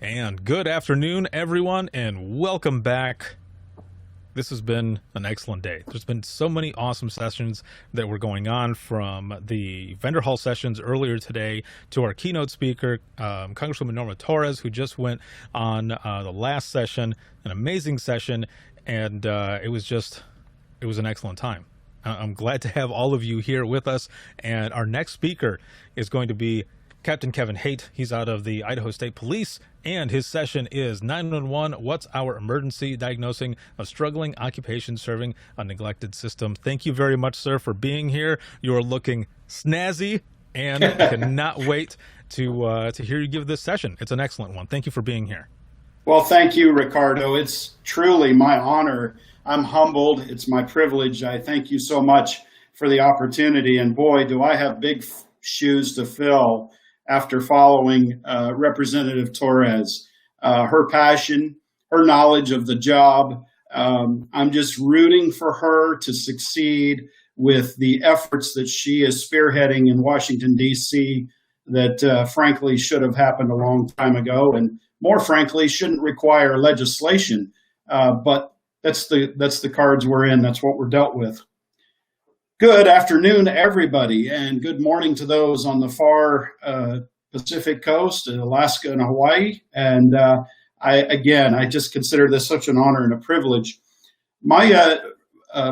And good afternoon, everyone, and welcome back. This has been an excellent day. There's been so many awesome sessions that were going on, from the vendor hall sessions earlier today to our keynote speaker, Congresswoman Norma Torres, who just went on the last session, an amazing session, and it was an excellent time. I'm glad to have all of you here with us, and our next speaker is going to be Captain Kevin Haight. He's out of the Idaho State Police, and his session is 911, What's Our Emergency? Diagnosing a Struggling Occupation Serving a Neglected System. Thank you very much, sir, for being here. You are looking snazzy, and cannot wait to hear you give this session. It's an excellent one. Thank you for being here. Well, thank you, Ricardo. It's truly my honor. I'm humbled. It's my privilege. I thank you so much for the opportunity. And boy, do I have big shoes to fill after following Representative Torres. Her passion, her knowledge of the job. I'm just rooting for her to succeed with the efforts that she is spearheading in Washington, D.C. that frankly should have happened a long time ago, and more frankly shouldn't require legislation. But that's the cards we're in. That's what we're dealt with. Good afternoon, everybody, and good morning to those on the far Pacific coast, Alaska and Hawaii. And I just consider this such an honor and a privilege. My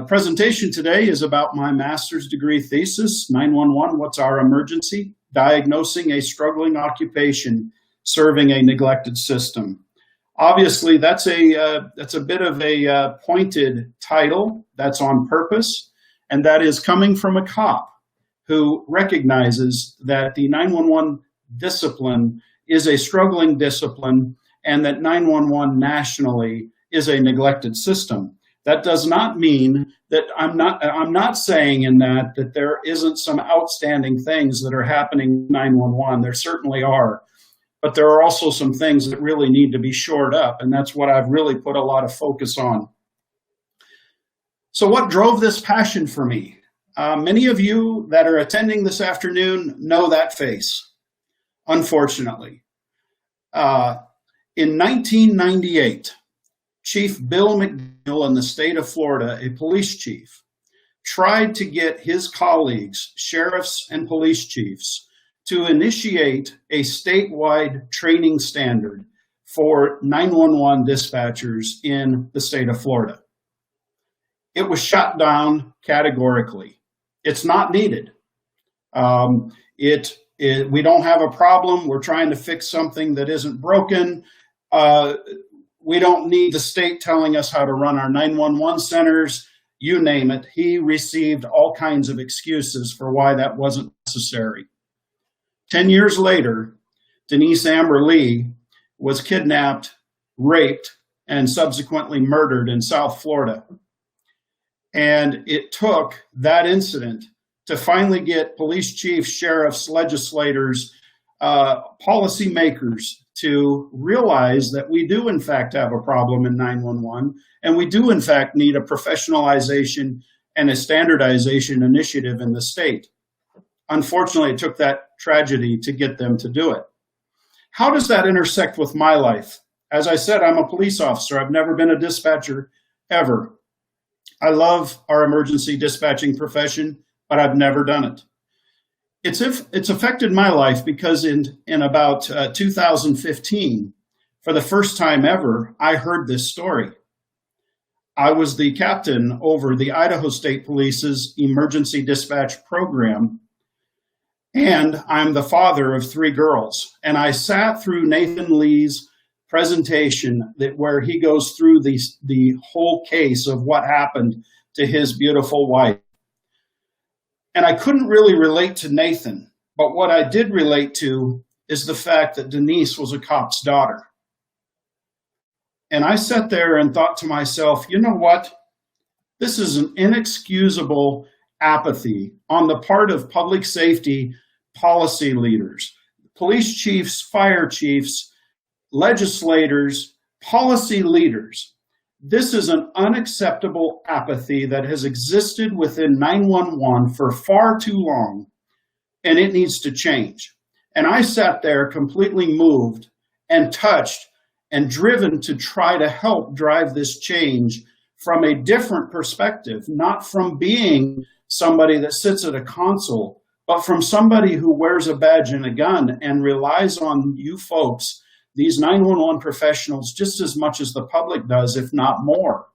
presentation today is about my master's degree thesis, 911, What's Our Emergency? Diagnosing a Struggling Occupation Serving a Neglected System. Obviously, that's a bit of a pointed title. That's on purpose. And that is coming from a cop who recognizes that the 911 discipline is a struggling discipline, and that 911 nationally is a neglected system. That does not mean that I'm not saying in that there isn't some outstanding things that are happening in 911. There certainly are. But there are also some things that really need to be shored up, and that's what I've really put a lot of focus on. So what drove this passion for me? Many of you that are attending this afternoon know that face, unfortunately. In 1998, Chief Bill McNeil in the state of Florida, a police chief, tried to get his colleagues, sheriffs and police chiefs, to initiate a statewide training standard for 911 dispatchers in the state of Florida. It was shut down categorically. It's not needed. We don't have a problem. We're trying to fix something that isn't broken. We don't need the state telling us how to run our 911 centers. You name it. He received all kinds of excuses for why that wasn't necessary. 10 years later, Denise Amber Lee was kidnapped, raped, and subsequently murdered in South Florida. And it took that incident to finally get police chiefs, sheriffs, legislators, policymakers to realize that we do in fact have a problem in 911, and we do in fact need a professionalization and a standardization initiative in the state. Unfortunately, it took that tragedy to get them to do it. How does that intersect with my life? As I said, I'm a police officer. I've never been a dispatcher ever. I love our emergency dispatching profession, but I've never done it. It's affected my life because in about 2015, for the first time ever, I heard this story. I was the captain over the Idaho State Police's emergency dispatch program, and I'm the father of 3 girls. And I sat through Nathan Lee's presentation where he goes through the whole case of what happened to his beautiful wife. And I couldn't really relate to Nathan, but what I did relate to is the fact that Denise was a cop's daughter. And I sat there and thought to myself, you know what? This is an inexcusable apathy on the part of public safety policy leaders, police chiefs, fire chiefs, legislators, policy leaders. This is an unacceptable apathy that has existed within 911 for far too long, and it needs to change. And I sat there completely moved and touched and driven to try to help drive this change from a different perspective, not from being somebody that sits at a console, but from somebody who wears a badge and a gun and relies on you folks, these 911 professionals, just as much as the public does, if not more.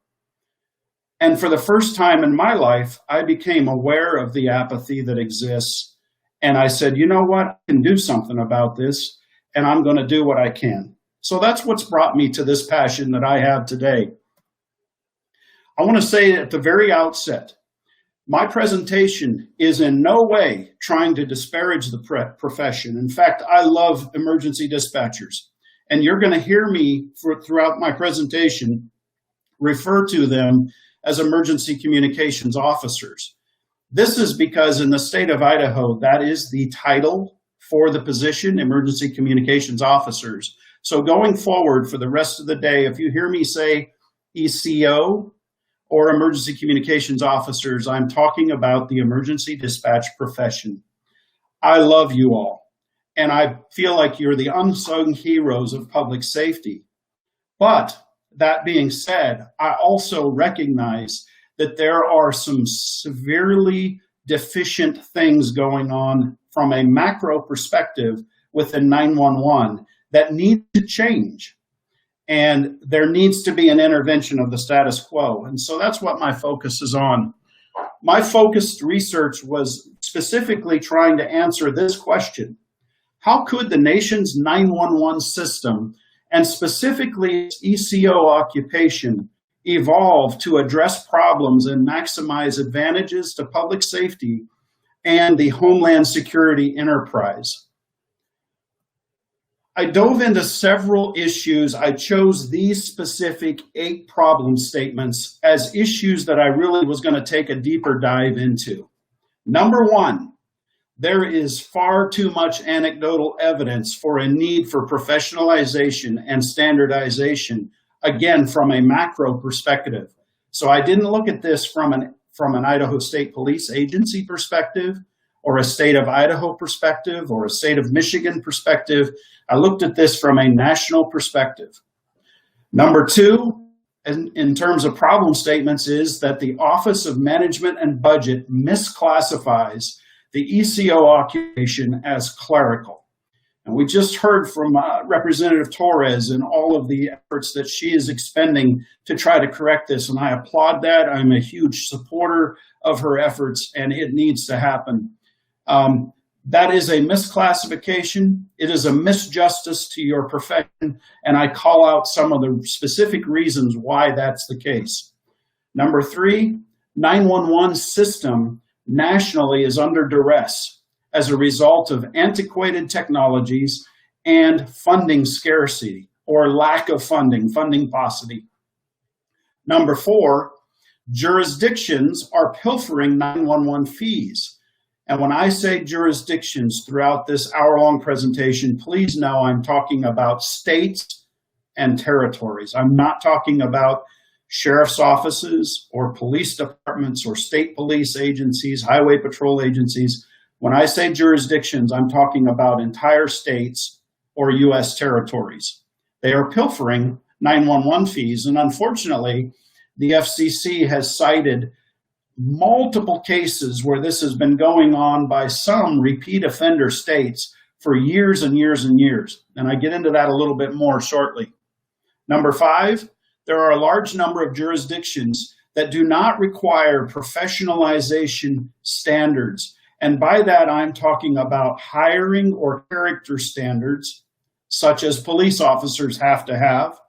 And for the first time in my life, I became aware of the apathy that exists. And I said, you know what, I can do something about this, and I'm going to do what I can. So that's what's brought me to this passion that I have today. I want to say at the very outset, my presentation is in no way trying to disparage the profession. In fact, I love emergency dispatchers. And you're going to hear me throughout my presentation refer to them as emergency communications officers. This is because in the state of Idaho, that is the title for the position, emergency communications officers. So going forward for the rest of the day, if you hear me say ECO or emergency communications officers, I'm talking about the emergency dispatch profession. I love you all, and I feel like you're the unsung heroes of public safety. But that being said, I also recognize that there are some severely deficient things going on from a macro perspective within 911 that need to change. And there needs to be an intervention of the status quo. And so that's what my focus is on. My focused research was specifically trying to answer this question. How could the nation's 911 system, and specifically its ECO occupation, evolve to address problems and maximize advantages to public safety and the Homeland Security enterprise? I dove into several issues. I chose these specific 8 problem statements as issues that I really was going to take a deeper dive into. Number 1, there is far too much anecdotal evidence for a need for professionalization and standardization, again, from a macro perspective. So I didn't look at this from an Idaho State Police Agency perspective, or a state of Idaho perspective, or a state of Michigan perspective. I looked at this from a national perspective. Number 2, in terms of problem statements, is that the Office of Management and Budget misclassifies the ECO occupation as clerical. And we just heard from Representative Torres and all of the efforts that she is expending to try to correct this, and I applaud that. I'm a huge supporter of her efforts, and it needs to happen. That is a misclassification. It is a misjustice to your profession, and I call out some of the specific reasons why that's the case. Number 3, 911 system nationally is under duress as a result of antiquated technologies and funding scarcity or lack of funding paucity. Number 4, jurisdictions are pilfering 911 fees. And when I say jurisdictions throughout this hour-long presentation, please know I'm talking about states and territories. I'm not talking about sheriff's offices or police departments or state police agencies, highway patrol agencies. When I say jurisdictions, I'm talking about entire states or U.S. territories. They are pilfering 911 fees, and unfortunately, the FCC has cited multiple cases where this has been going on by some repeat offender states for years and years and years. And I get into that a little bit more shortly. Number 5, there are a large number of jurisdictions that do not require professionalization standards. And by that, I'm talking about hiring or character standards, such as police officers have to have.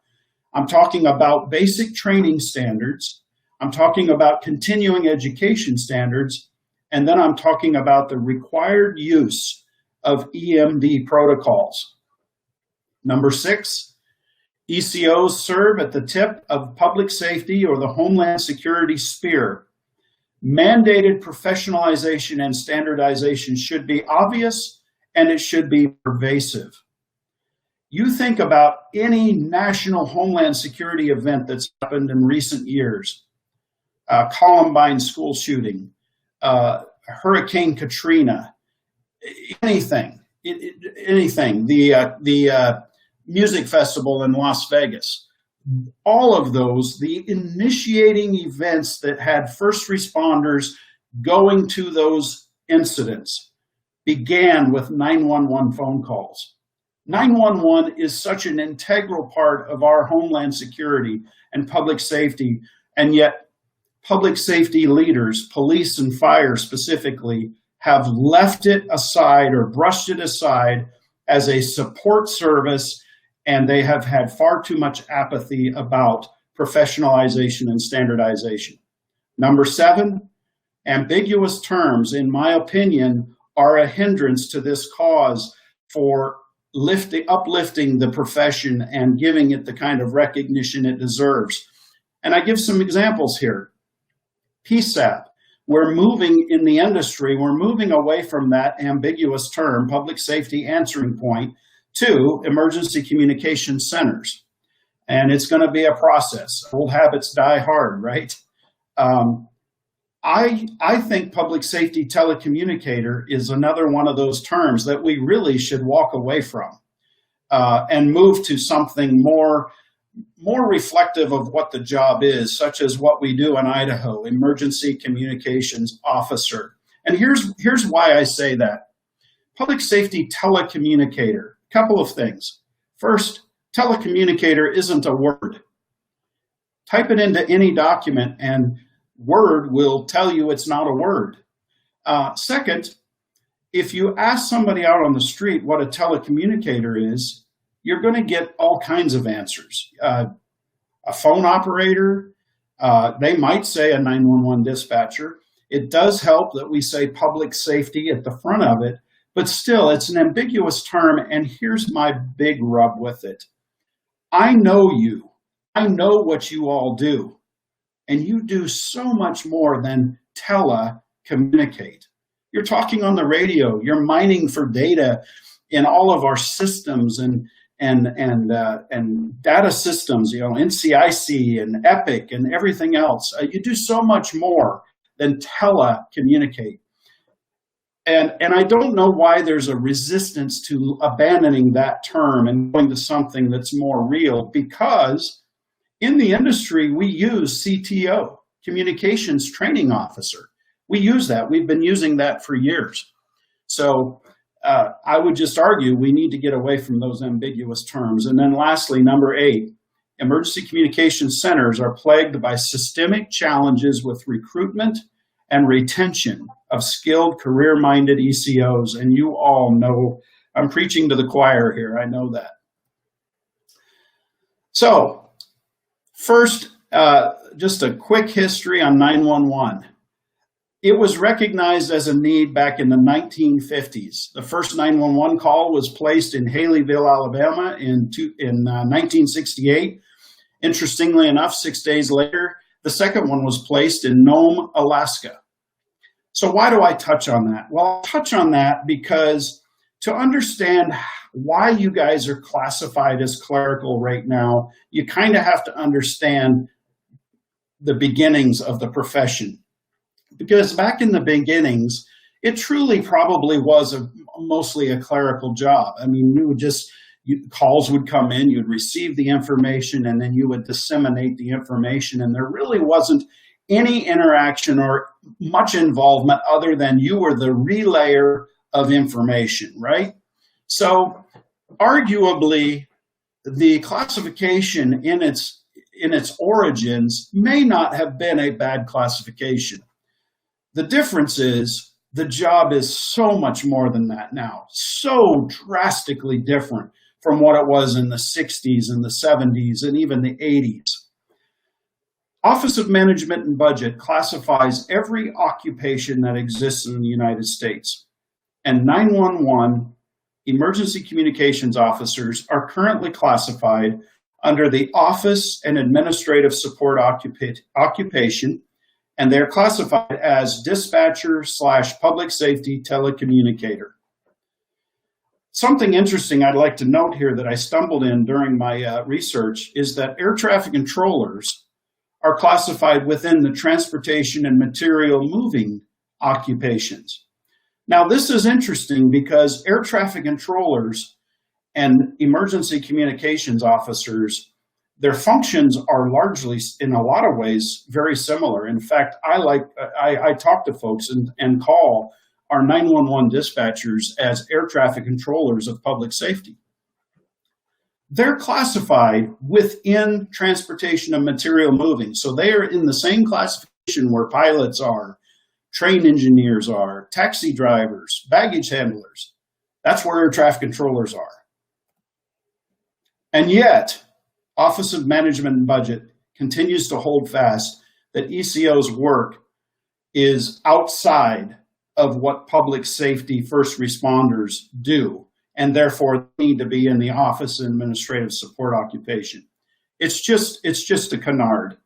I'm talking about basic training standards. I'm talking about continuing education standards, and then I'm talking about the required use of EMD protocols. Number 6, ECOs serve at the tip of public safety or the Homeland Security spear. Mandated professionalization and standardization should be obvious, and it should be pervasive. You think about any national Homeland Security event that's happened in recent years. Columbine school shooting, Hurricane Katrina, anything. The music festival in Las Vegas. All of those, the initiating events that had first responders going to those incidents, began with 911 phone calls. 911 is such an integral part of our homeland security and public safety, and yet public safety leaders, police and fire specifically, have left it aside or brushed it aside as a support service, and they have had far too much apathy about professionalization and standardization. Number 7, ambiguous terms, in my opinion, are a hindrance to this cause for uplifting the profession and giving it the kind of recognition it deserves. And I give some examples here. PSAP, we're moving in the industry, we're moving away from that ambiguous term, public safety answering point, to emergency communication centers. And it's going to be a process. Old habits die hard, right? I think public safety telecommunicator is another one of those terms that we really should walk away from and move to something more reflective of what the job is, such as what we do in Idaho, emergency communications officer. And here's why I say that. Public safety telecommunicator, couple of things. First, telecommunicator isn't a word. Type it into any document and Word will tell you it's not a word. Second, if you ask somebody out on the street what a telecommunicator is, you're going to get all kinds of answers. A phone operator, they might say a 911 dispatcher. It does help that we say public safety at the front of it, but still, it's an ambiguous term, and here's my big rub with it. I know you. I know what you all do. And you do so much more than telecommunicate. You're talking on the radio. You're mining for data in all of our systems and data systems. You know, NCIC and Epic and everything else. You do so much more than telecommunicate. And I don't know why there's a resistance to abandoning that term and going to something that's more real, because in the industry, we use CTO, Communications Training Officer. We use that. We've been using that for years. So I would just argue we need to get away from those ambiguous terms. And then lastly, number 8, emergency communication centers are plagued by systemic challenges with recruitment and retention of skilled, career-minded ECOs. And you all know, I'm preaching to the choir here. I know that. So, first, just a quick history on 911. It was recognized as a need back in the 1950s. The first 911 call was placed in Haleyville, Alabama in 1968. Interestingly enough, 6 days later, the second one was placed in Nome, Alaska. So why do I touch on that? Well, I'll touch on that because to understand why you guys are classified as clerical right now, you kind of have to understand the beginnings of the profession. Because back in the beginnings, it truly probably was mostly a clerical job. I mean, calls would come in, you'd receive the information, and then you would disseminate the information, and there really wasn't any interaction or much involvement other than you were the relayer of information, right? So arguably, the classification in its origins may not have been a bad classification. The difference is the job is so much more than that now, so drastically different from what it was in the 60s and the 70s and even the 80s. Office of Management and Budget classifies every occupation that exists in the United States. And 911 emergency communications officers are currently classified under the Office and Administrative Support occupation, and they're classified as dispatcher/public safety telecommunicator. Something interesting I'd like to note here that I stumbled in during my research is that air traffic controllers are classified within the transportation and material moving occupations. Now, this is interesting because air traffic controllers and emergency communications officers, their functions are largely, in a lot of ways, very similar. In fact, I talk to folks and call our 911 dispatchers as air traffic controllers of public safety. They're classified within transportation and material moving. So they are in the same classification where pilots are, train engineers are, taxi drivers, baggage handlers. That's where air traffic controllers are. And yet, Office of Management and Budget continues to hold fast that ECO's work is outside of what public safety first responders do, and therefore need to be in the office and administrative support occupation. It's just a canard.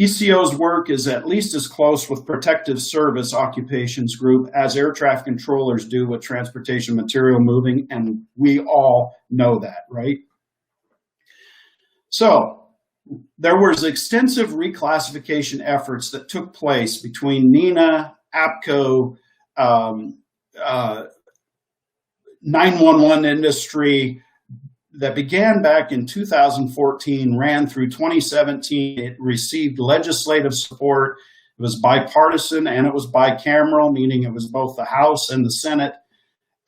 ECO's work is at least as close with protective service occupations group as air traffic controllers do with transportation material moving, and we all know that, right? So there was extensive reclassification efforts that took place between NENA, APCO, 911 industry that began back in 2014, ran through 2017. It received legislative support. It was bipartisan and it was bicameral, meaning it was both the House and the Senate.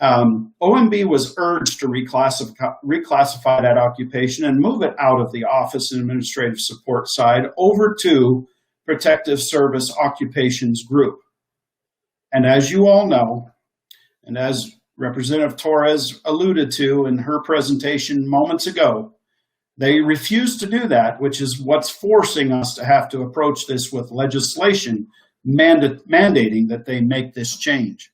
OMB was urged to reclassify that occupation and move it out of the office and administrative support side over to protective service occupations group. And as you all know, and as Representative Torres alluded to in her presentation moments ago, they refused to do that, which is what's forcing us to have to approach this with legislation mandating that they make this change.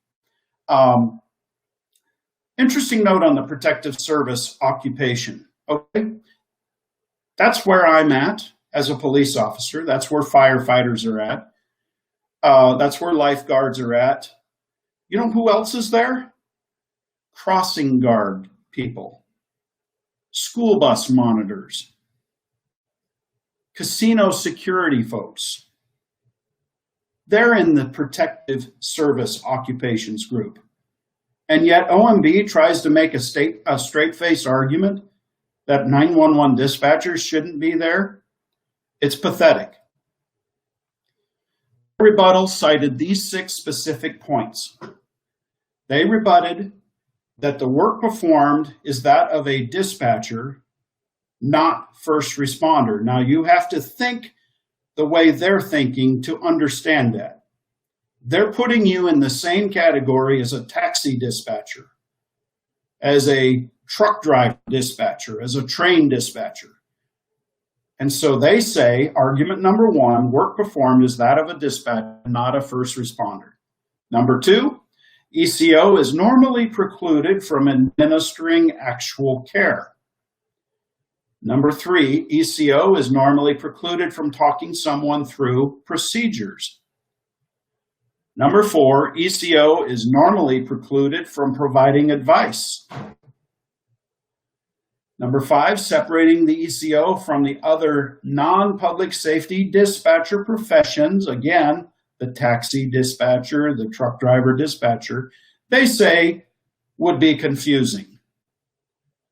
Interesting note on the protective service occupation. Okay, that's where I'm at as a police officer. That's where firefighters are at. That's where lifeguards are at. You know who else is there? Crossing guard people, school bus monitors, casino security folks. They're in the protective service occupations group. And yet OMB tries to make a straight-faced argument that 911 dispatchers shouldn't be there. It's pathetic. Rebuttal cited these 6 specific points. They rebutted that the work performed is that of a dispatcher, not first responder. Now you have to think the way they're thinking to understand that. They're putting you in the same category as a taxi dispatcher, as a truck driver dispatcher, as a train dispatcher. And so they say, argument number 1, work performed is that of a dispatcher, not a first responder. Number 2, ECO is normally precluded from administering actual care. Number 3, ECO is normally precluded from talking someone through procedures. Number 4, ECO is normally precluded from providing advice. Number 5, separating the ECO from the other non-public safety dispatcher professions, again, the taxi dispatcher, the truck driver dispatcher, they say would be confusing.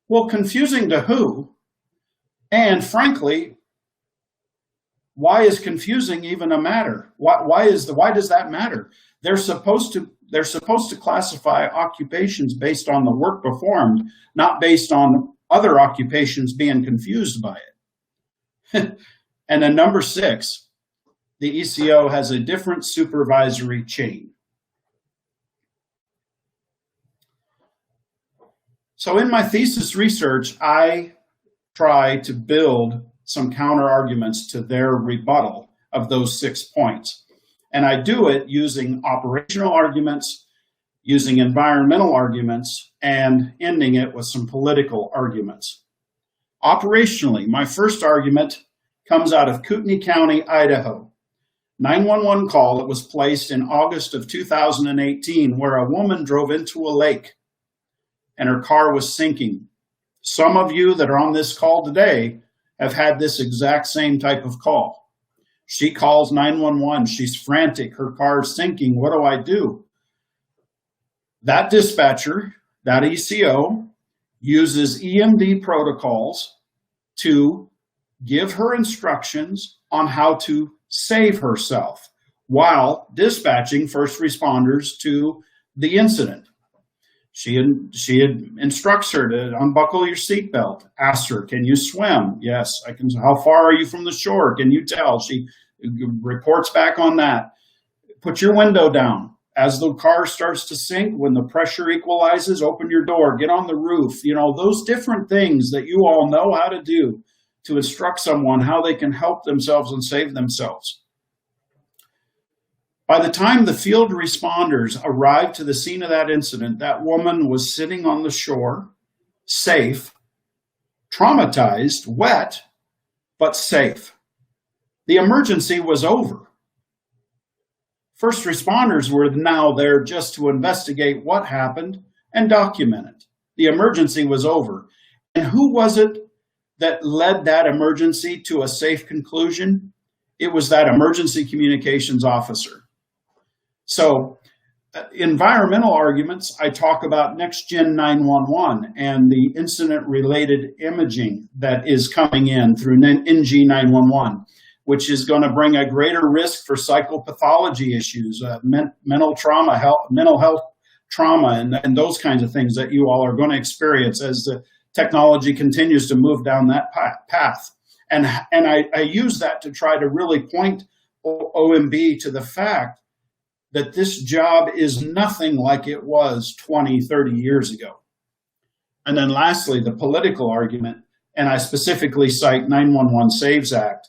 Well, confusing to who? And frankly, why is confusing even a matter? Why does that matter? They're supposed to classify occupations based on the work performed, not based on other occupations being confused by it. And then number 6, the ECO has a different supervisory chain. So in my thesis research, I try to build some counter arguments to their rebuttal of those 6 points. And I do it using operational arguments, using environmental arguments, and ending it with some political arguments. Operationally, my first argument comes out of Kootenai County, Idaho. 911 call that was placed in August of 2018 where a woman drove into a lake and her car was sinking. Some of you that are on this call today have had this exact same type of call. She calls 911. She's frantic. Her car's sinking. What do I do? That dispatcher, that ECO, uses EMD protocols to give her instructions on how to save herself while dispatching first responders to the incident. She instructs her to unbuckle your seatbelt, asks her, can you swim? Yes, I can. How far are you from the shore? Can you tell? She reports back on that. Put your window down. As the car starts to sink, when the pressure equalizes, open your door, get on the roof. You know, those different things that you all know how to do to instruct someone how they can help themselves and save themselves. By the time the field responders arrived to the scene of that incident, that woman was sitting on the shore, safe, traumatized, wet, but safe. The emergency was over. First responders were now there just to investigate what happened and document it. The emergency was over. And who was it that led that emergency to a safe conclusion? It was that emergency communications officer. So environmental arguments, I talk about next-gen 911 and the incident-related imaging that is coming in through NG 911, which is going to bring a greater risk for psychopathology issues, mental health trauma, and those kinds of things that you all are going to experience as the technology continues to move down that path. And I use that to try to really point OMB to the fact that this job is nothing like it was 20, 30 years ago. And then lastly, the political argument, and I specifically cite 911 Saves Act,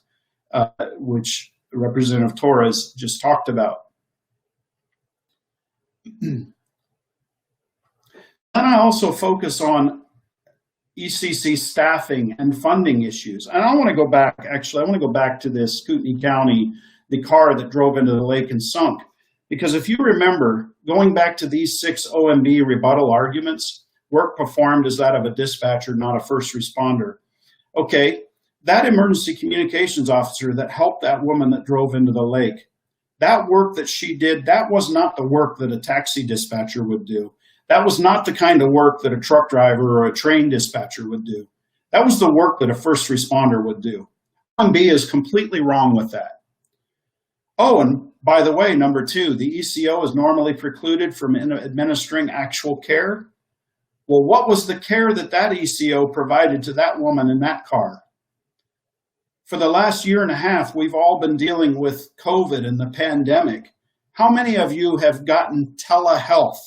which Representative Torres just talked about. And I also focus on ECC staffing and funding issues. And I want to go back, actually, I want to go back to this Kootenai County, the car that drove into the lake and sunk. Because if you remember, going back to these 6 OMB rebuttal arguments, work performed is that of a dispatcher, not a first responder. Okay, that emergency communications officer that helped that woman that drove into the lake, that work that she did, that was not the work that a taxi dispatcher would do. That was not the kind of work that a truck driver or a train dispatcher would do. That was the work that a first responder would do. OMB is completely wrong with that. Oh, and by the way, number 2, the ECO is normally precluded from administering actual care. Well, what was the care that that ECO provided to that woman in that car? For the last year and a half, we've all been dealing with COVID and the pandemic. How many of you have gotten telehealth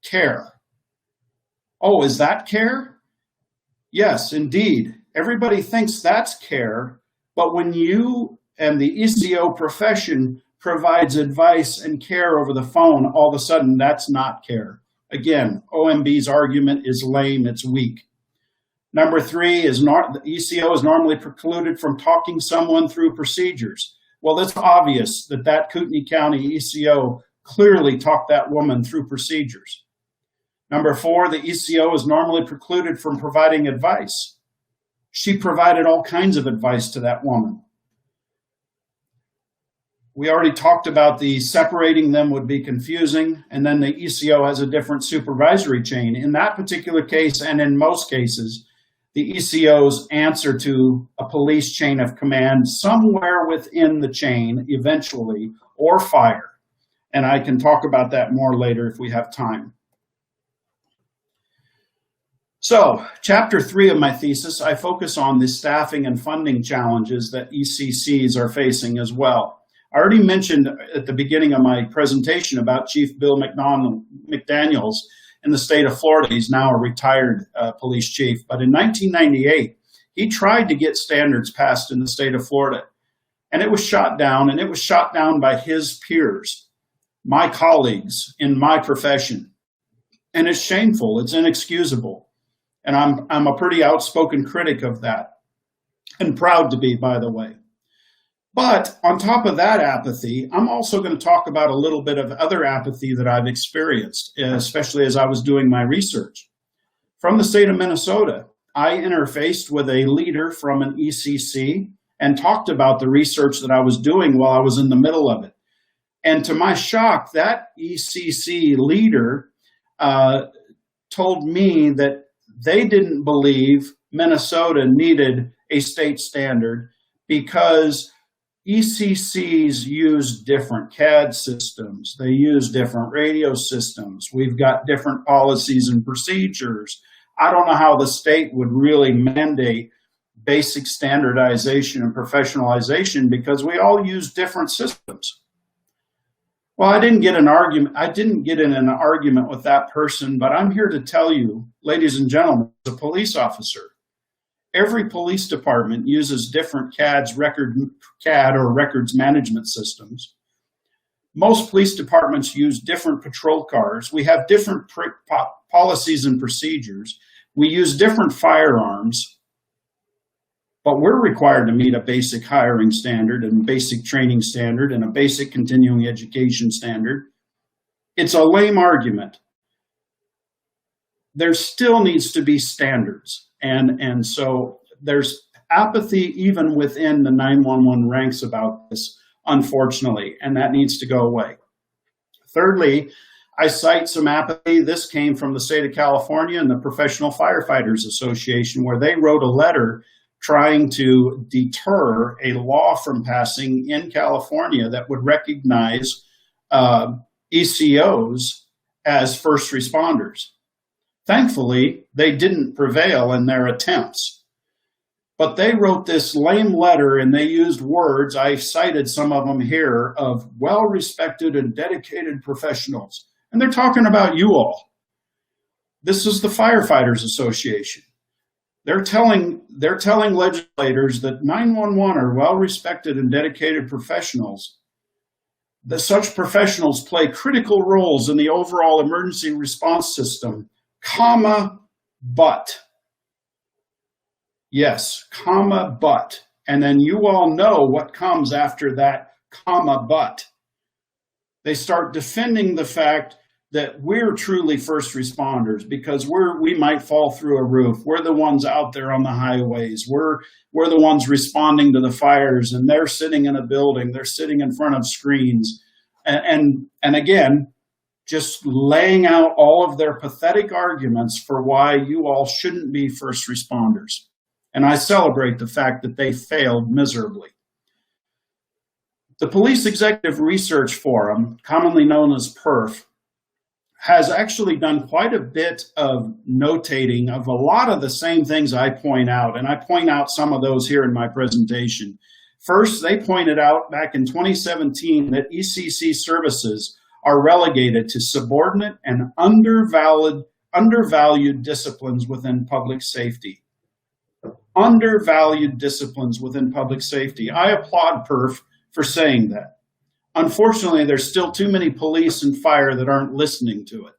care? Oh, is that care? Yes, indeed. Everybody thinks that's care, but when you and the ECO profession provides advice and care over the phone, all of a sudden that's not care. Again, OMB's argument is lame, it's weak. Number 3 is the ECO is normally precluded from talking someone through procedures. Well, it's obvious that that Kootenai County ECO clearly talked that woman through procedures. Number 4, the ECO is normally precluded from providing advice. She provided all kinds of advice to that woman. We already talked about the separating them would be confusing, and then the ECO has a different supervisory chain. In that particular case, and in most cases, the ECOs answer to a police chain of command somewhere within the chain eventually, or fire. And I can talk about that more later if we have time. So, chapter 3 of my thesis, I focus on the staffing and funding challenges that ECCs are facing as well. I already mentioned at the beginning of my presentation about Chief Bill McDaniels in the state of Florida. He's now a retired police chief, but in 1998, he tried to get standards passed in the state of Florida, and it was shot down, and it was shot down by his peers, my colleagues in my profession. And it's shameful, it's inexcusable. And I'm a pretty outspoken critic of that, and proud to be, by the way. But on top of that apathy, I'm also going to talk about a little bit of other apathy that I've experienced, especially as I was doing my research. From the state of Minnesota, I interfaced with a leader from an ECC and talked about the research that I was doing while I was in the middle of it. And to my shock, that ECC leader told me that they didn't believe Minnesota needed a state standard because ECCs use different CAD systems. They use different radio systems. We've got different policies and procedures. I don't know how the state would really mandate basic standardization and professionalization because we all use different systems. Well, I didn't get in an argument with that person, but I'm here to tell you, ladies and gentlemen, as a police officer, every police department uses different CAD or records management systems. Most police departments use different patrol cars. We have different policies and procedures. We use different firearms, but we're required to meet a basic hiring standard and basic training standard and a basic continuing education standard. It's a lame argument. There still needs to be standards. And so there's apathy even within the 911 ranks about this, unfortunately, and that needs to go away. Thirdly, I cite some apathy. This came from the state of California and the Professional Firefighters Association, where they wrote a letter trying to deter a law from passing in California that would recognize ECOs as first responders. Thankfully, they didn't prevail in their attempts. But they wrote this lame letter and they used words, I cited some of them here, of well-respected and dedicated professionals. And they're talking about you all. This is the Firefighters Association. They're telling legislators that 911 are well-respected and dedicated professionals, that such professionals play critical roles in the overall emergency response system, but. Yes, but. And then you all know what comes after that, but. They start defending the fact that we're truly first responders because we might fall through a roof. We're the ones out there on the highways. We're the ones responding to the fires, and they're sitting in a building. They're sitting in front of screens. And again, just laying out all of their pathetic arguments for why you all shouldn't be first responders. And I celebrate the fact that they failed miserably. The Police Executive Research Forum, commonly known as PERF, has actually done quite a bit of notating of a lot of the same things I point out, and I point out some of those here in my presentation. First, they pointed out back in 2017 that ECC services are relegated to subordinate and undervalued disciplines within public safety. Undervalued disciplines within public safety. I applaud PERF for saying that. Unfortunately, there's still too many police and fire that aren't listening to it.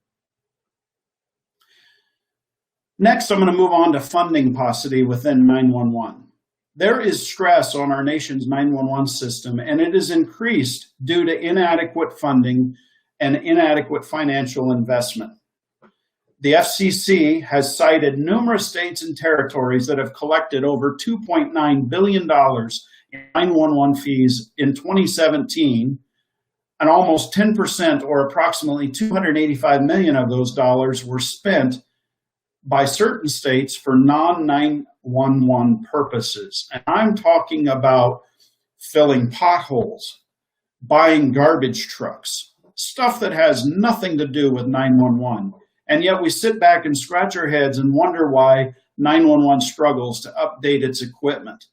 Next, I'm going to move on to funding paucity within 911. There is stress on our nation's 911 system, and it is increased due to inadequate funding and inadequate financial investment. The FCC has cited numerous states and territories that have collected over $2.9 billion in 911 fees in 2017, and almost 10% or approximately $285 million of those dollars were spent by certain states for non-911 purposes. And I'm talking about filling potholes, buying garbage trucks, stuff that has nothing to do with 911. And yet we sit back and scratch our heads and wonder why 911 struggles to update its equipment,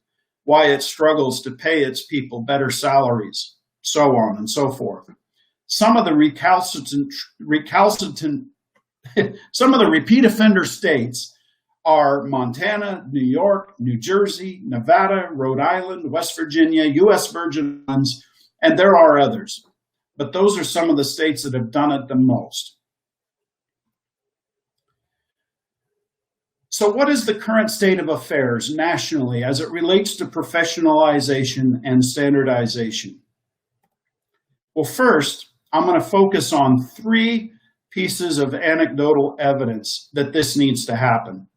why it struggles to pay its people better salaries, so on and so forth. Some of the some of the repeat offender states are Montana, New York, New Jersey, Nevada, Rhode Island, West Virginia, U.S. Virgin Islands, and there are others. But those are some of the states that have done it the most. So what is the current state of affairs nationally as it relates to professionalization and standardization? Well, first, I'm going to focus on 3 pieces of anecdotal evidence that this needs to happen.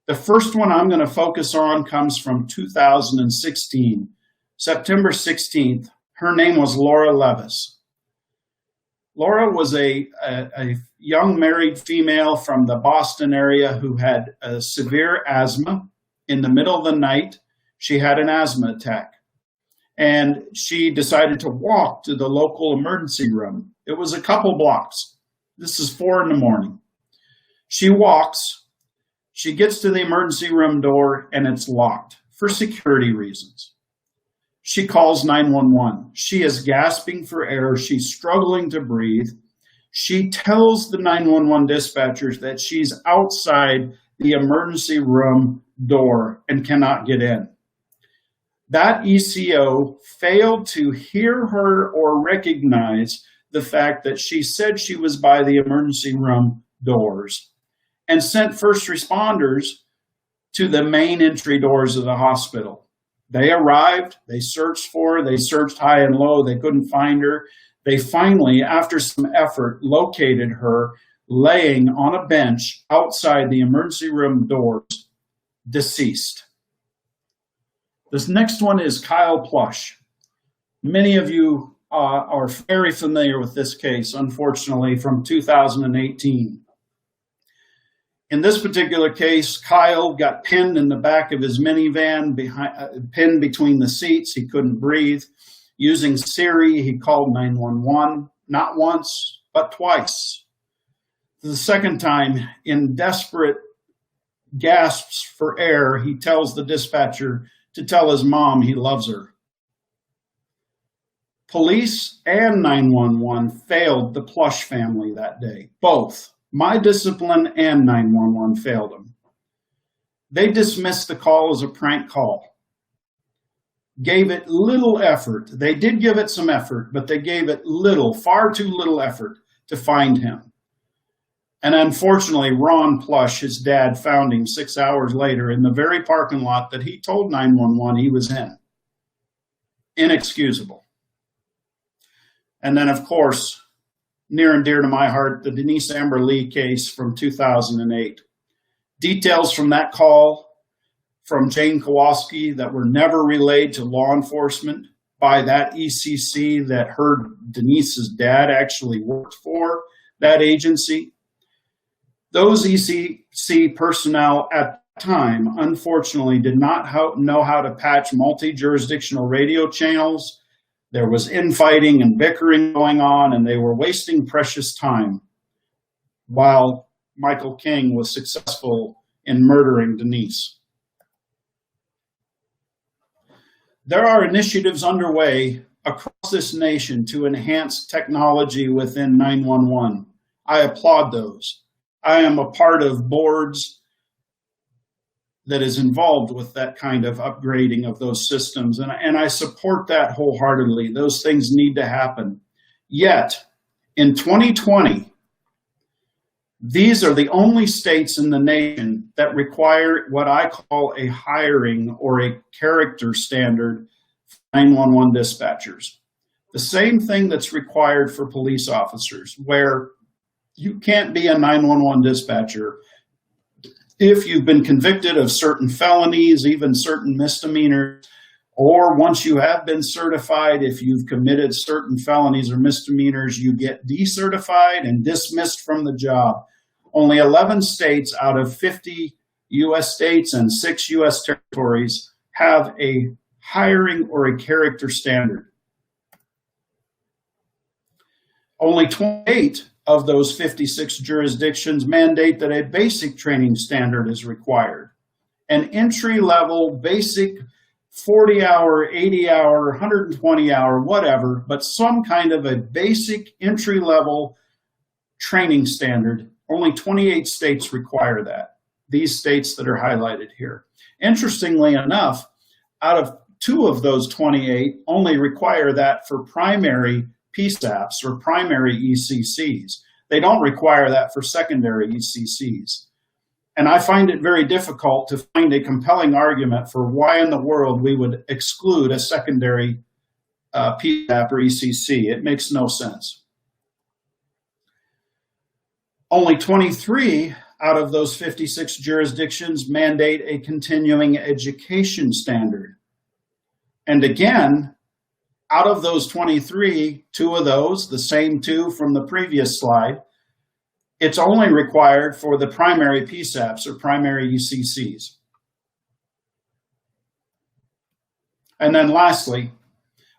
The first one I'm going to focus on comes from 2016, September 16th. Her name was Laura Levis. Laura was a young married female from the Boston area who had a severe asthma. In the middle of the night, she had an asthma attack, and she decided to walk to the local emergency room. It was a couple blocks. This is 4 a.m. She walks, she gets to the emergency room door, and it's locked for security reasons. She calls 911. She is gasping for air. She's struggling to breathe. She tells the 911 dispatchers that she's outside the emergency room door and cannot get in. That ECO failed to hear her or recognize the fact that she said she was by the emergency room doors and sent first responders to the main entry doors of the hospital. They arrived, they searched for her, they searched high and low, they couldn't find her. They finally, after some effort, located her laying on a bench outside the emergency room doors, deceased. This next one is Kyle Plush. Many of you are very familiar with this case, unfortunately, from 2018. In this particular case, Kyle got pinned in the back of his minivan, pinned between the seats. He couldn't breathe. Using Siri, he called 911, not once, but twice. The second time, in desperate gasps for air, he tells the dispatcher to tell his mom he loves her. Police and 911 failed the Plush family that day, both. My discipline and 911 failed them. They dismissed the call as a prank call. Gave it little effort. They did give it some effort, but they gave it little, far too little effort to find him. And unfortunately, Ron Plush, his dad, found him 6 hours later in the very parking lot that he told 911 he was in. Inexcusable. And then, of course, near and dear to my heart, the Denise Amber Lee case from 2008. Details from that call from Jane Kowalski that were never relayed to law enforcement by that ECC that her Denise's dad actually worked for, that agency. Those ECC personnel at the time, unfortunately, did not know how to patch multi-jurisdictional radio channels. There was infighting and bickering going on, and they were wasting precious time while Michael King was successful in murdering Denise. There are initiatives underway across this nation to enhance technology within 911. I applaud those. I am a part of boards that is involved with that kind of upgrading of those systems, and I support that wholeheartedly. Those things need to happen. Yet, in 2020, these are the only states in the nation that require what I call a hiring or a character standard for 911 dispatchers. The same thing that's required for police officers, where you can't be a 911 dispatcher if you've been convicted of certain felonies, even certain misdemeanors, or once you have been certified, if you've committed certain felonies or misdemeanors, you get decertified and dismissed from the job. Only 11 states out of 50 U.S. states and 6 U.S. territories have a hiring or a character standard. Only 28 of those 56 jurisdictions mandate that a basic training standard is required. An entry-level, basic 40-hour, 80-hour, 120-hour, whatever, but some kind of a basic entry-level training standard. Only 28 states require that, these states that are highlighted here. Interestingly enough, out of 2 of those 28 only require that for primary PSAPs or primary ECCs. They don't require that for secondary ECCs. And I find it very difficult to find a compelling argument for why in the world we would exclude a secondary PSAP or ECC. It makes no sense. Only 23 out of those 56 jurisdictions mandate a continuing education standard. And again, out of those 23, two of those, the same two from the previous slide, it's only required for the primary PSAPs or primary ECCs. And then lastly,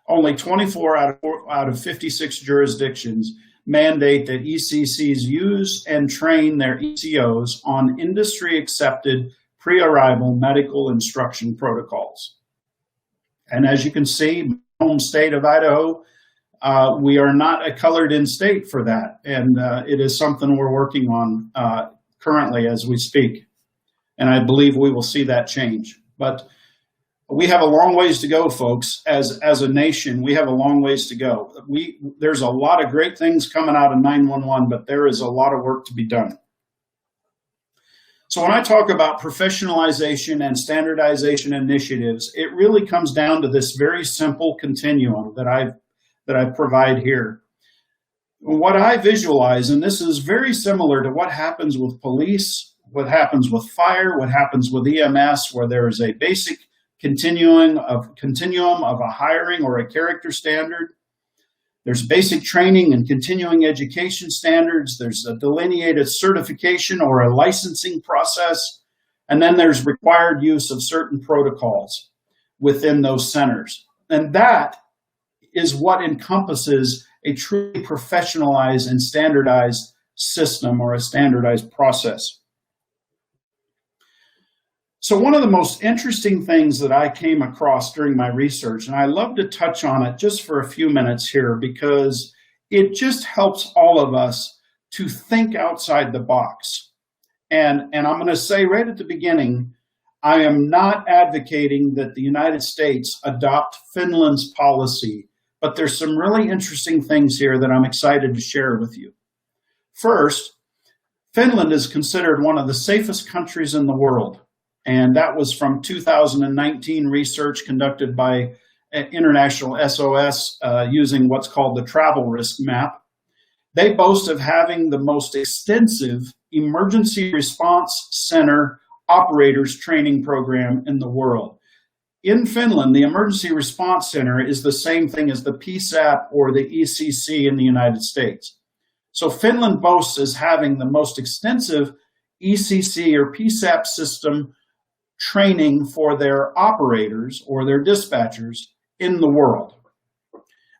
only 24 out of 56 jurisdictions mandate that ECCs use and train their ECOs on industry-accepted pre-arrival medical instruction protocols. And as you can see, home state of Idaho, we are not a colored-in state for that, and it is something we're working on currently as we speak. And I believe we will see that change. But we have a long ways to go, folks. As a nation, we have a long ways to go. There's a lot of great things coming out of 911, but there is a lot of work to be done. So when I talk about professionalization and standardization initiatives, it really comes down to this very simple continuum that I provide here. What I visualize, and this is very similar to what happens with police, what happens with fire, what happens with EMS, where there is a basic continuum of a hiring or a character standard. There's basic training and continuing education standards. There's a delineated certification or a licensing process. And then there's required use of certain protocols within those centers. And that is what encompasses a truly professionalized and standardized system or a standardized process. So one of the most interesting things that I came across during my research, and I love to touch on it just for a few minutes here because it just helps all of us to think outside the box. And I'm going to say right at the beginning, I am not advocating that the United States adopt Finland's policy, but there's some really interesting things here that I'm excited to share with you. First, Finland is considered one of the safest countries in the world. And that was from 2019 research conducted by International SOS using what's called the travel risk map. They boast of having the most extensive emergency response center operators training program in the world. In Finland, the emergency response center is the same thing as the PSAP or the ECC in the United States. So Finland boasts as having the most extensive ECC or PSAP system training for their operators or their dispatchers in the world.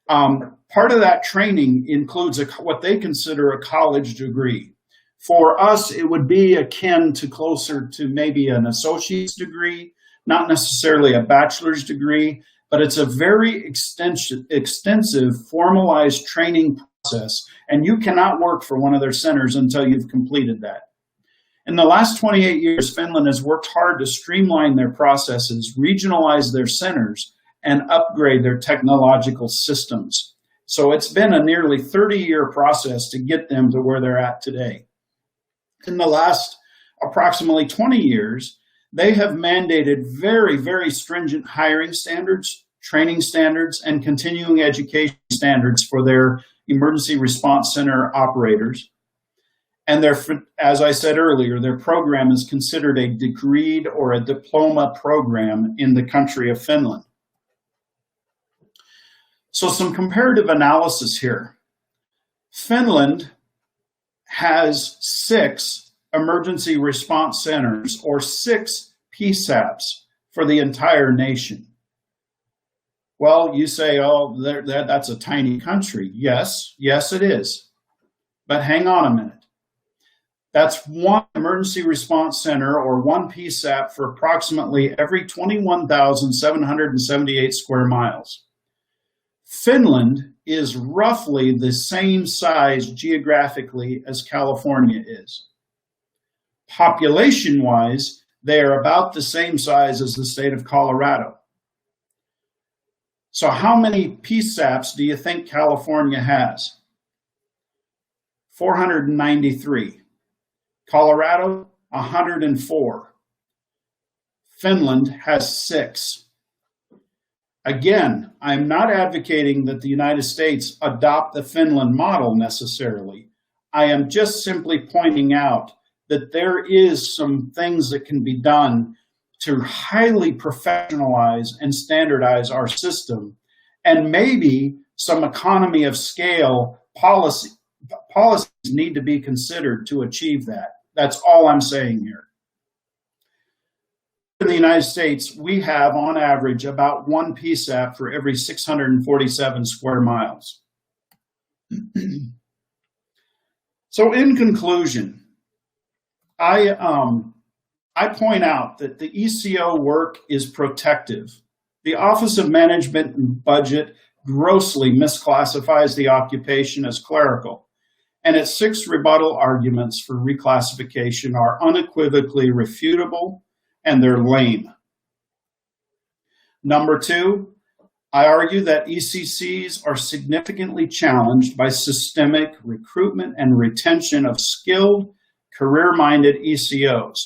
Part of that training includes what they consider a college degree. For us, it would be akin to closer to maybe an associate's degree, not necessarily a bachelor's degree, but it's a very extensive formalized training process, and you cannot work for one of their centers until you've completed that. In the last 28 years, Finland has worked hard to streamline their processes, regionalize their centers, and upgrade their technological systems. So it's been a nearly 30-year process to get them to where they're at today. In the last approximately 20 years, they have mandated very, very stringent hiring standards, training standards, and continuing education standards for their emergency response center operators. And as I said earlier, their program is considered a degreed or a diploma program in the country of Finland. So some comparative analysis here. Finland has 6 emergency response centers or 6 PSAPs for the entire nation. Well, you say, oh, that's a tiny country. Yes, it is. But hang on a minute. That's one emergency response center or one PSAP for approximately every 21,778 square miles. Finland is roughly the same size geographically as California is. Population-wise, they are about the same size as the state of Colorado. So how many PSAPs do you think California has? 493. Colorado, 104. Finland has 6. Again, I'm not advocating that the United States adopt the Finland model necessarily. I am just simply pointing out that there is some things that can be done to highly professionalize and standardize our system And maybe some economy of scale policies need to be considered to achieve that. That's all I'm saying here. In the United States, we have on average about one PSAP for every 647 square miles. So in conclusion, I point out that the ECO work is protective. The Office of Management and Budget grossly misclassifies the occupation as clerical, and its 6 rebuttal arguments for reclassification are unequivocally refutable, and they're lame. Number 2, I argue that ECCs are significantly challenged by systemic recruitment and retention of skilled, career-minded ECOs.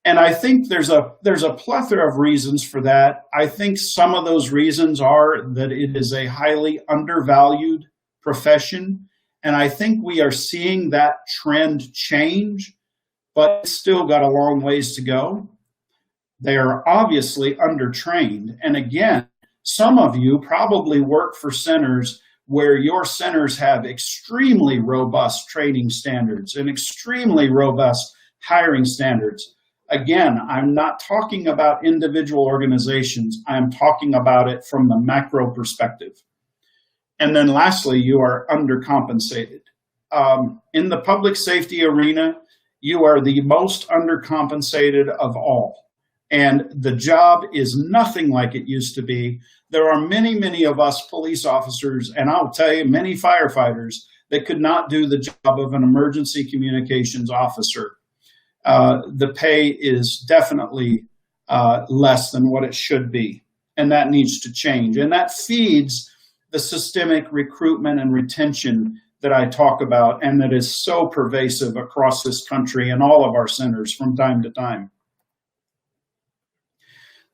And I think there's a plethora of reasons for that. I think some of those reasons are that it is a highly undervalued profession, and I think we are seeing that trend change, but it's still got a long ways to go. They are obviously undertrained. And again, some of you probably work for centers where your centers have extremely robust training standards and extremely robust hiring standards. Again, I'm not talking about individual organizations. I'm talking about it from the macro perspective. And then lastly, you are undercompensated. In the public safety arena, you are the most undercompensated of all. And the job is nothing like it used to be. There are many, many of us police officers, and I'll tell you, many firefighters that could not do the job of an emergency communications officer. The pay is definitely less than what it should be, and that needs to change. And that feeds the systemic recruitment and retention that I talk about, and that is so pervasive across this country and all of our centers from time to time.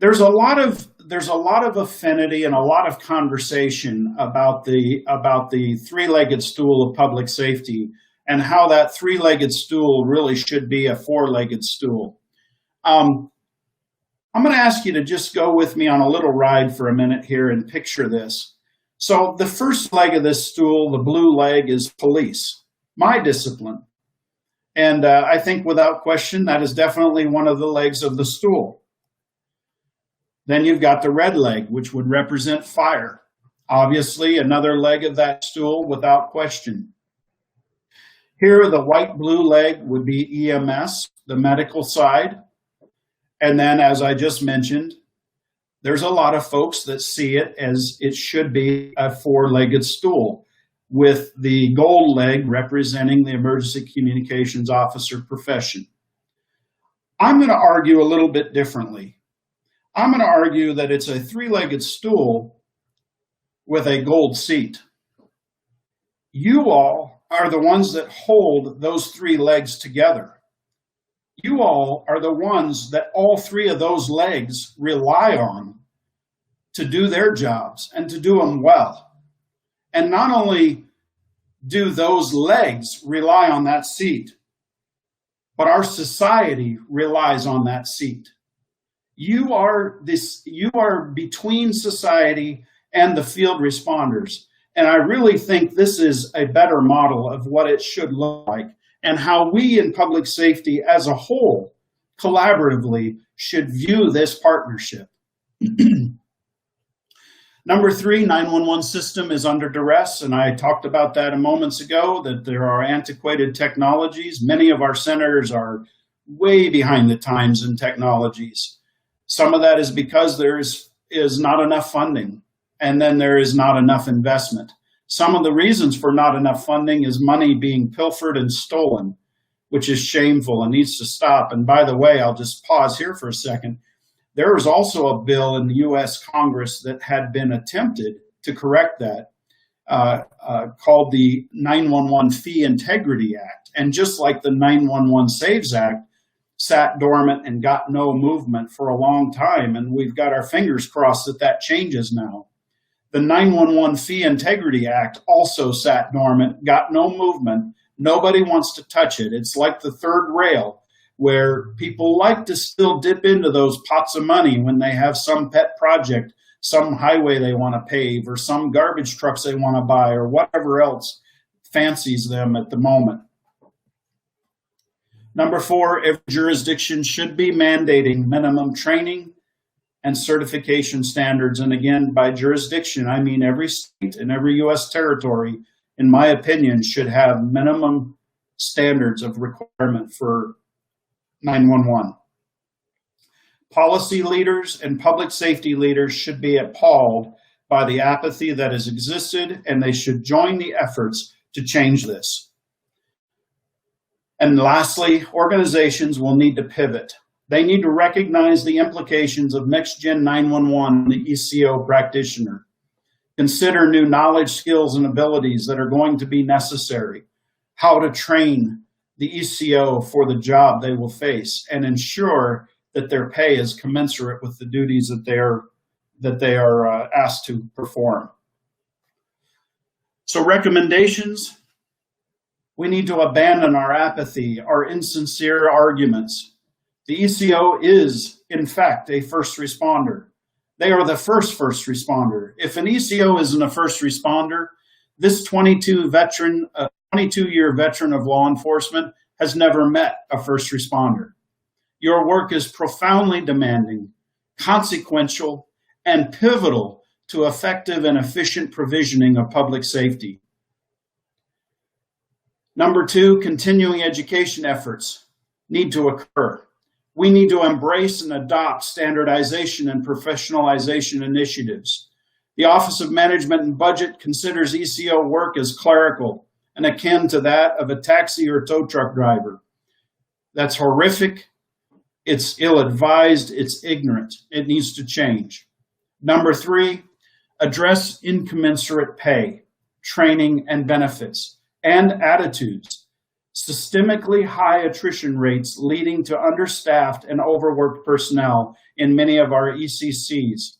There's a lot of affinity and a lot of conversation about the three-legged stool of public safety and how that three-legged stool really should be a four-legged stool. I'm going to ask you to just go with me on a little ride for a minute here and picture this. So the first leg of this stool, the blue leg, is police, my discipline. And I think without question, that is definitely one of the legs of the stool. Then you've got the red leg, which would represent fire. Obviously, another leg of that stool without question. Here, the white-blue leg would be EMS, the medical side. And then, as I just mentioned, there's a lot of folks that see it as it should be a four-legged stool, with the gold leg representing the emergency communications officer profession. I'm going to argue a little bit differently. I'm going to argue that it's a three-legged stool with a gold seat. You all are the ones that hold those three legs together. You all are the ones that all three of those legs rely on to do their jobs and to do them well. And not only do those legs rely on that seat, but our society relies on that seat. You are between society and the field responders. And I really think this is a better model of what it should look like and how we in public safety as a whole collaboratively should view this partnership. Number 3, 911 system is under duress, and I talked about that a moment ago, that there are antiquated technologies. Many of our centers are way behind the times in technologies. Some of that is because there is not enough funding, and then there is not enough investment. Some of the reasons for not enough funding is money being pilfered and stolen, which is shameful and needs to stop. And by the way, I'll just pause here for a second. There was also a bill in the U.S. Congress that had been attempted to correct that, called the 911 Fee Integrity Act. And just like the 911 Saves Act sat dormant and got no movement for a long time, and we've got our fingers crossed that that changes now. The 911 Fee Integrity Act also sat dormant, got no movement. Nobody wants to touch it. It's like the third rail, where people like to still dip into those pots of money when they have some pet project some highway they want to pave, or some garbage trucks they want to buy, or whatever else fancies them at the moment. Number 4, every jurisdiction should be mandating minimum training and certification standards. And again, by jurisdiction, I mean every state and every U.S. territory, in my opinion, should have minimum standards of requirement for 911. Policy leaders and public safety leaders should be appalled by the apathy that has existed, and they should join the efforts to change this. And lastly, organizations will need to pivot. They need to recognize the implications of next-gen 911, the ECO practitioner. Consider new knowledge, skills, and abilities that are going to be necessary, how to train the ECO for the job they will face, and ensure that their pay is commensurate with the duties that they are asked to perform. So recommendations, we need to abandon our apathy, our insincere arguments. The ECO is, in fact, a first responder. They are the first responder. If an ECO isn't a first responder, this 22-year veteran of law enforcement has never met a first responder. Your work is profoundly demanding, consequential, and pivotal to effective and efficient provisioning of public safety. Number 2, continuing education efforts need to occur. We need to embrace and adopt standardization and professionalization initiatives. The Office of Management and Budget considers ECO work as clerical and akin to that of a taxi or tow truck driver. That's horrific. It's ill-advised. It's ignorant. It needs to change. Number 3, address incommensurate pay, training, and benefits, and attitudes. Systemically high attrition rates leading to understaffed and overworked personnel in many of our ECCs.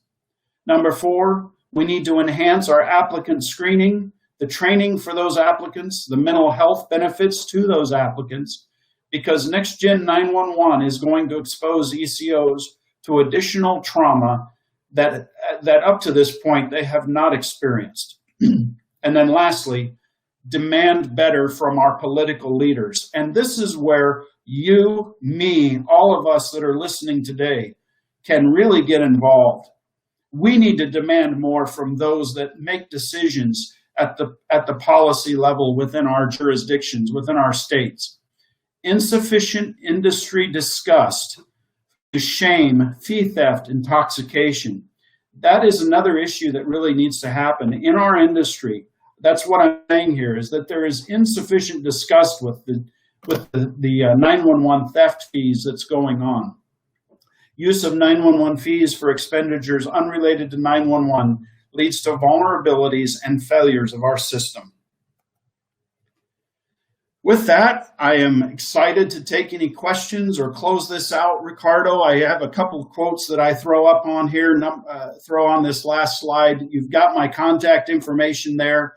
Number 4, we need to enhance our applicant screening, the training for those applicants, the mental health benefits to those applicants, because next-gen 911 is going to expose ECOs to additional trauma that up to this point they have not experienced. And then lastly, demand better from our political leaders. And this is where you, me, all of us that are listening today can really get involved. We need to demand more from those that make decisions at the policy level within our jurisdictions, within our states. Insufficient industry disgust, shame, fee theft, intoxication. That is another issue that really needs to happen in our industry. That's what I'm saying here, is that there is insufficient disgust with the 911 theft fees that's going on. Use of 911 fees for expenditures unrelated to 911 leads to vulnerabilities and failures of our system. With that, I am excited to take any questions or close this out. Ricardo, I have a couple of quotes that I throw up on here, throw on this last slide. You've got my contact information there.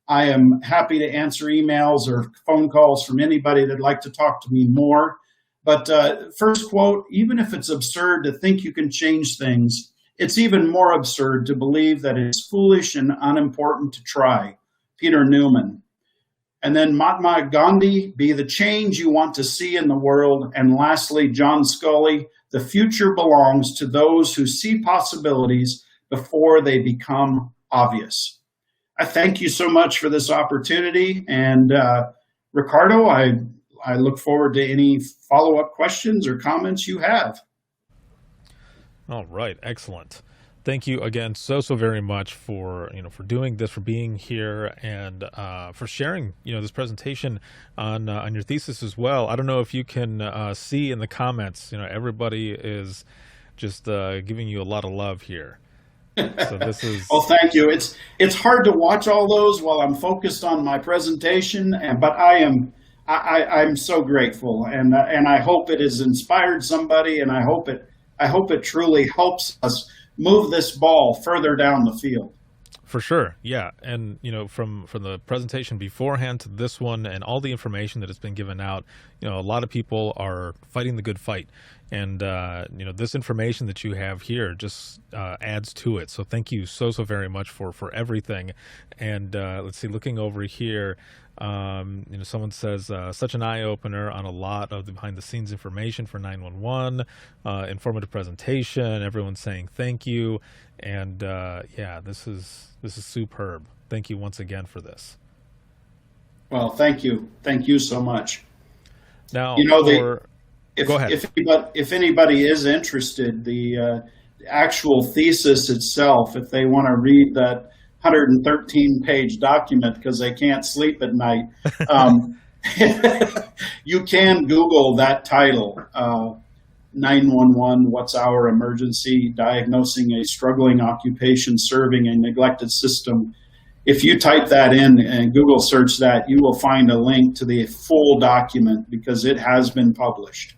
I am happy to answer emails or phone calls from anybody that'd like to talk to me more. But first quote, even if it's absurd to think you can change things, it's even more absurd to believe that it's foolish and unimportant to try. Peter Newman. And then Mahatma Gandhi, be the change you want to see in the world. And lastly, John Scully, the future belongs to those who see possibilities before they become obvious. I thank you so much for this opportunity. And Ricardo, I look forward to any follow-up questions or comments you have. All right, excellent. Thank you again so very much for doing this, for being here, and for sharing this presentation on your thesis as well. I don't know if you can see in the comments, everybody is just giving you a lot of love here. So this is well, thank you. It's hard to watch all those while I'm focused on my presentation, but I'm so grateful, and I hope it has inspired somebody, and I hope it truly helps us move this ball further down the field. For sure, yeah, and from the presentation beforehand to this one, and all the information that has been given out, a lot of people are fighting the good fight, and this information that you have here just adds to it. So thank you so very much for everything. And let's see, looking over here, someone says such an eye opener on a lot of the behind the scenes information for 911, informative presentation. Everyone's saying thank you, and yeah, this is superb. Thank you once again for this. Well, thank you so much. Now, go ahead. If anybody is interested, the actual thesis itself, if they want to read that 113-page document because they can't sleep at night, you can Google that title, 911, What's Our Emergency? Diagnosing a Struggling Occupation Serving a Neglected System. If you type that in and Google search that, you will find a link to the full document because it has been published.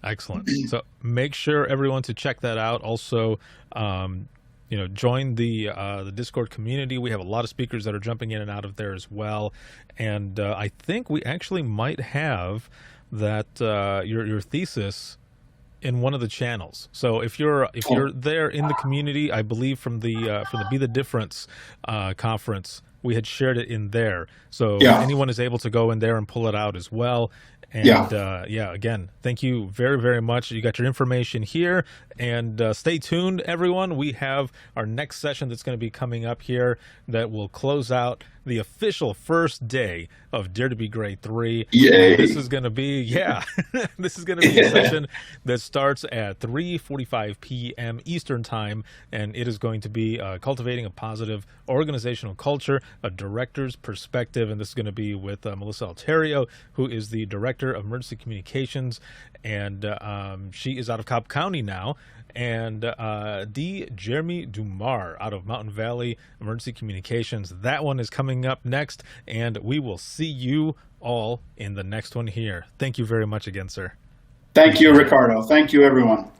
Excellent. So make sure everyone to check that out. Also, join the Discord community. We have a lot of speakers that are jumping in and out of there as well. And I think we actually might have that your thesis in one of the channels. So if you're there in the community, I believe from the Be the Difference conference, we had shared it in there. So if anyone is able to go in there and pull it out as well. And again, thank you very, very much. You got your information here, and stay tuned, everyone. We have our next session that's going to be coming up here that will close out the official first day of Dare to Be Great 3. Yay. This is going to be, this is going to be a session that starts at 3:45 p.m. Eastern Time, and it is going to be cultivating a positive organizational culture, a director's perspective, and this is going to be with Melissa Alterio, who is the Director of Emergency Communications, and she is out of Cobb County now, and D. Jeremy Dumar out of Mountain Valley Emergency Communications. That one is coming up next, and we will see you all in the next one here. Thank you very much again, sir. Thank you, Ricardo. Thank you, everyone.